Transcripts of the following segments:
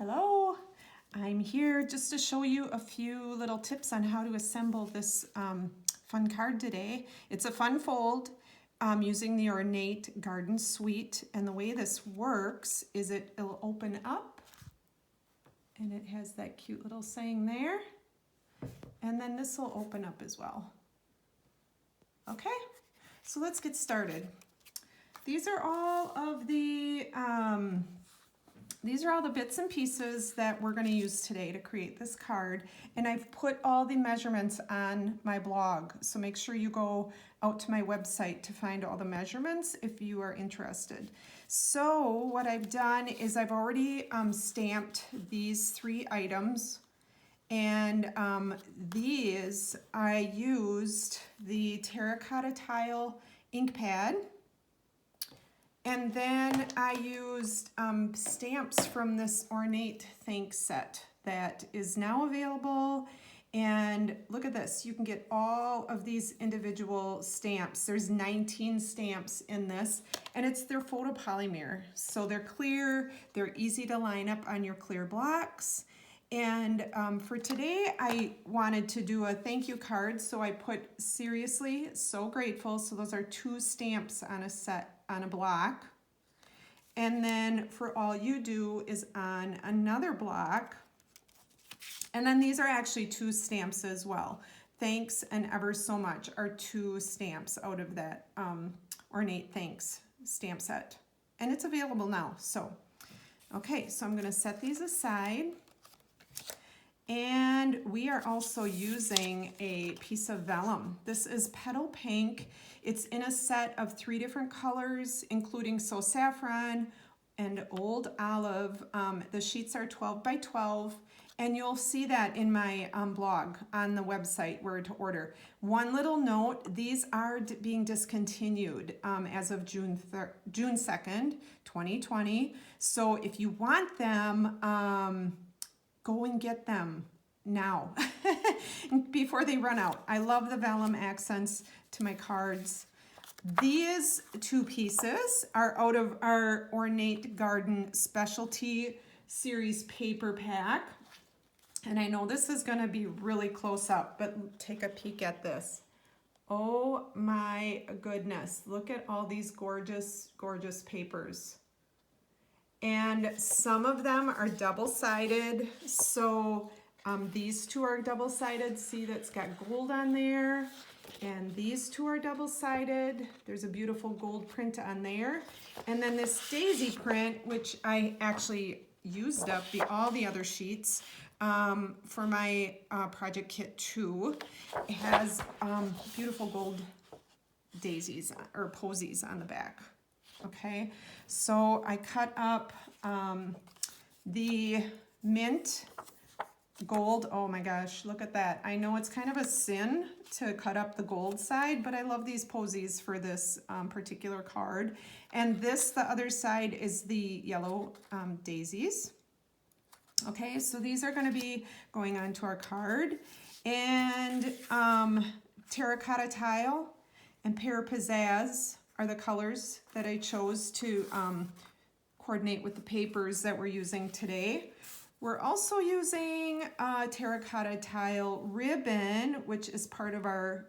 Hello, I'm here just to show you a few little tips on how to assemble this fun card today. It's a fun fold using the Ornate Garden Suite, and the way this works is it'll open up and it has that cute little saying there, and then this will open up as well. Okay, so let's get started. These are all the bits and pieces that we're going to use today to create this card, and I've put all the measurements on my blog, so make sure you go out to my website to find all the measurements if you are interested. So what I've done is I've already stamped these 3 items, and these I used the terracotta tile ink pad. And then I used stamps from this Ornate Thanks set that is now available. And look at this, you can get all of these individual stamps. There's 19 stamps in this, and it's their photopolymer. So they're clear, they're easy to line up on your clear blocks. And for today, I wanted to do a thank you card, so I put seriously, so grateful. So those are 2 stamps on a set, on a block. And then for all you do is on another block. And then these are actually 2 stamps as well. Thanks and ever so much are 2 stamps out of that Ornate Thanks stamp set. And it's available now. So, okay, so I'm gonna set these aside. And we are also using a piece of vellum. This is Petal Pink. It's in a set of 3 different colors, including So Saffron and Old Olive. The sheets are 12 by 12, and you'll see that in my blog on the website where to order. One little note, these are being discontinued as of June 2nd, 2020. So if you want them, go and get them now before they run out. I love the vellum accents to my cards. These 2 pieces are out of our Ornate Garden Specialty Series paper pack. And I know this is gonna be really close up, but take a peek at this. Oh my goodness, look at all these gorgeous, gorgeous papers. And some of them are double-sided, so these 2 are double-sided. See, that's got gold on there. And these 2 are double-sided. There's a beautiful gold print on there. And then this daisy print, which I actually used up all the other sheets for my project kit 2. It has beautiful gold daisies or posies on the back. Okay, so I cut up the mint gold. Oh my gosh, look at that. I know it's kind of a sin to cut up the gold side, but I love these posies for this particular card. And this, the other side, is the yellow daisies. Okay, so these are going to be going onto our card. And terracotta tile and pear pizzazz are the colors that I chose to coordinate with the papers that we're using today. We're also using terracotta tile ribbon, which is part of our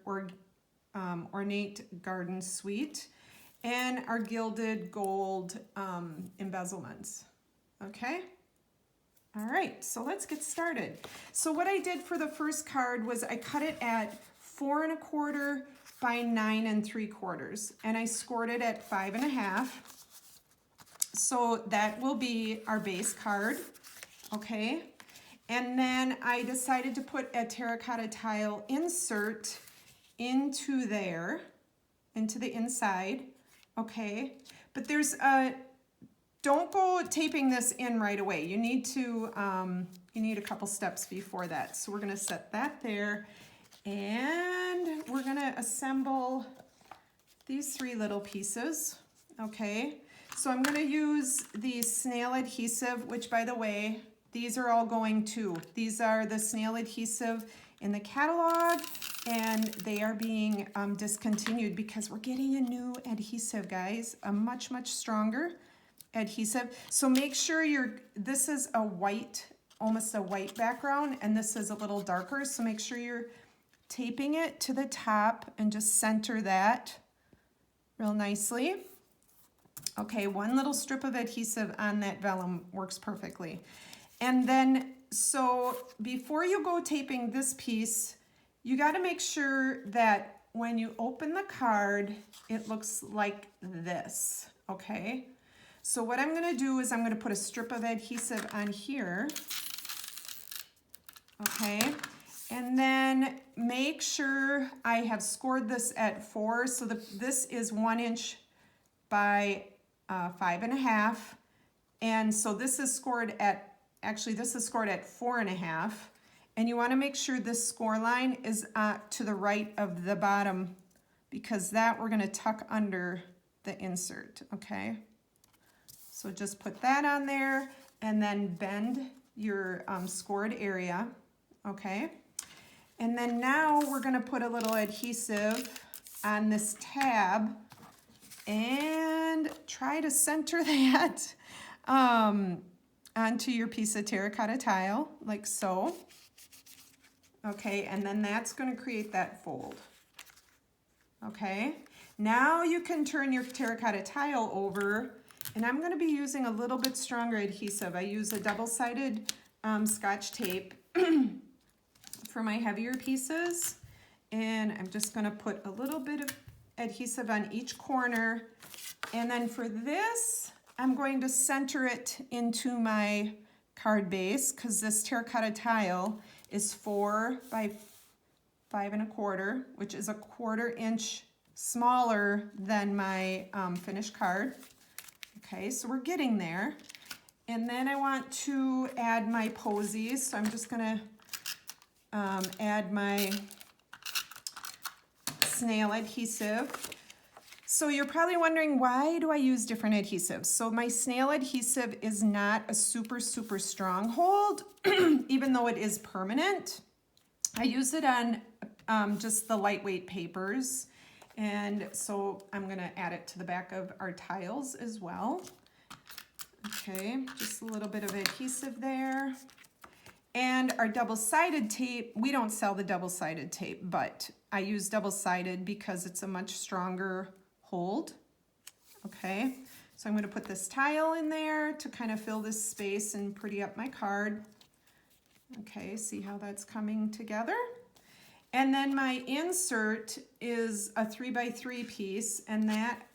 Ornate Garden Suite, and our Gilded Gold Embezzlements. Okay? All right, so let's get started. So what I did for the first card was I cut it at 4 1/4 by 9 3/4, and I scored it at 5 1/2. So that will be our base card, okay? And then I decided to put a terracotta tile insert into there, into the inside, okay? But there's don't go taping this in right away. You need to, you need a couple steps before that. So we're gonna set that there. And we're gonna assemble these 3 little pieces, okay? So I'm gonna use the snail adhesive, which, by the way, these are all going to. These are the snail adhesive in the catalog, and they are being discontinued because we're getting a new adhesive, guys, a much, much stronger. adhesive. So make sure this is a white, almost a white background, and this is a little darker. So make sure you're taping it to the top and just center that real nicely. Okay, one little strip of adhesive on that vellum works perfectly. And then, so before you go taping this piece, you got to make sure that when you open the card, it looks like this, okay? So what I'm going to do is I'm going to put a strip of adhesive on here, okay? And then make sure I have scored this at 4. So this is 1 inch by 5.5. And so this is scored at, actually this is scored at 4.5. And you want to make sure this score line is to the right of the bottom, because that we're going to tuck under the insert, okay? So just put that on there and then bend your scored area, okay? And then now we're going to put a little adhesive on this tab and try to center that onto your piece of terracotta tile, like so. Okay, and then that's going to create that fold. Okay, now you can turn your terracotta tile over, and I'm going to be using a little bit stronger adhesive. I use a double-sided Scotch tape for my heavier pieces, and I'm just going to put a little bit of adhesive on each corner, and then for this I'm going to center it into my card base, because this terracotta tile is 4 by 5.25, which is a 1/4 inch smaller than my finished card. Okay, so we're getting there. And then I want to add my posies, so I'm just going to add my snail adhesive. So you're probably wondering, why do I use different adhesives? So my snail adhesive is not a super, super strong hold, even though it is permanent. I use it on just the lightweight papers. And so I'm gonna add it to the back of our tiles as well. Okay, just a little bit of adhesive there. And our double-sided tape, we don't sell the double-sided tape, but I use double-sided because it's a much stronger hold. Okay, so I'm going to put this tile in there to kind of fill this space and pretty up my card. Okay, see how that's coming together? And then my insert is a 3 by 3 piece, and that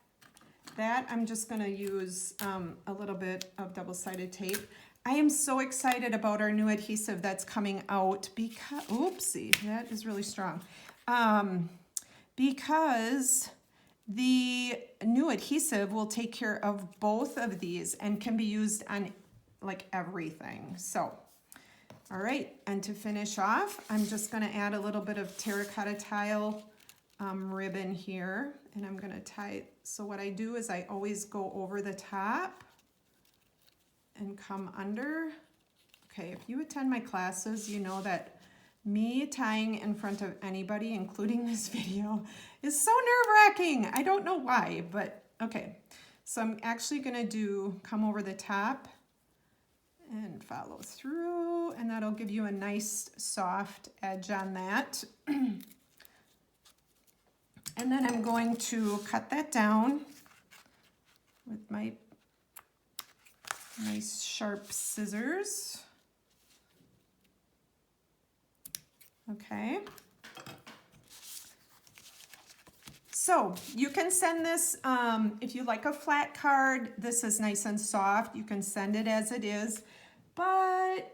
I'm just going to use a little bit of double-sided tape. I am so excited about our new adhesive that's coming out because, oopsie, that is really strong. Because the new adhesive will take care of both of these and can be used on like everything. So, all right, and to finish off, I'm just gonna add a little bit of terracotta tile ribbon here, and I'm gonna tie, so what I do is I always go over the top and come under. Okay, if you attend my classes, you know that me tying in front of anybody, including this video, is so nerve-wracking. I don't know why, but okay. So I'm actually gonna come over the top and follow through, and that'll give you a nice soft edge on that. And then I'm going to cut that down with my nice sharp scissors. Okay. So you can send this, if you like a flat card, this is nice and soft. You can send it as it is, but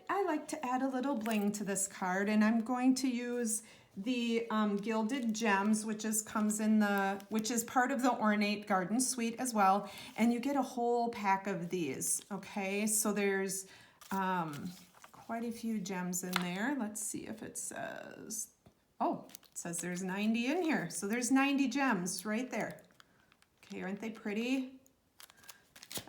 I like to add a little bling to this card, and I'm going to use the Gilded Gems, which is part of the Ornate Garden Suite as well, and you get a whole pack of these. Okay, so there's quite a few gems in there. Let's see if it says, oh, it says there's 90 in here. So there's 90 gems right there. Okay, aren't they pretty?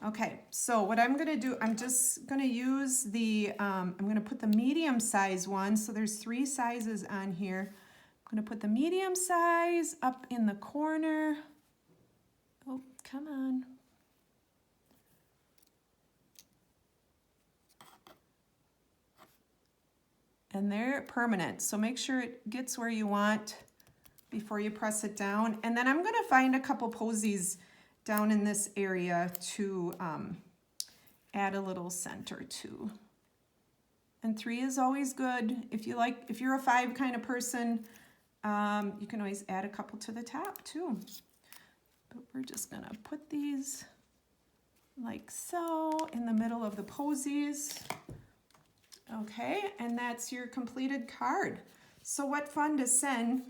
Okay, so what I'm gonna do, I'm just gonna use I'm gonna put the medium size one. So there's 3 sizes on here. I'm gonna put the medium size up in the corner. Oh, come on. and they're permanent. So make sure it gets where you want before you press it down. And then I'm gonna find a couple posies down in this area to add a little center to. And 3 is always good. If you're a 5 kind of person, you can always add a couple to the top too. But we're just gonna put these like so in the middle of the posies. Okay, and that's your completed card. So what fun to send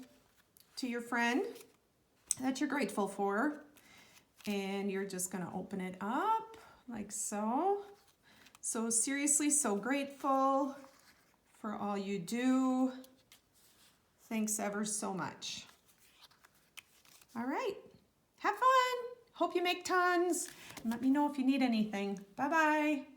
to your friend that you're grateful for. And you're just gonna open it up like so. So seriously, so grateful for all you do. Thanks ever so much. All right, have fun. Hope you make tons. And let me know if you need anything. Bye-bye.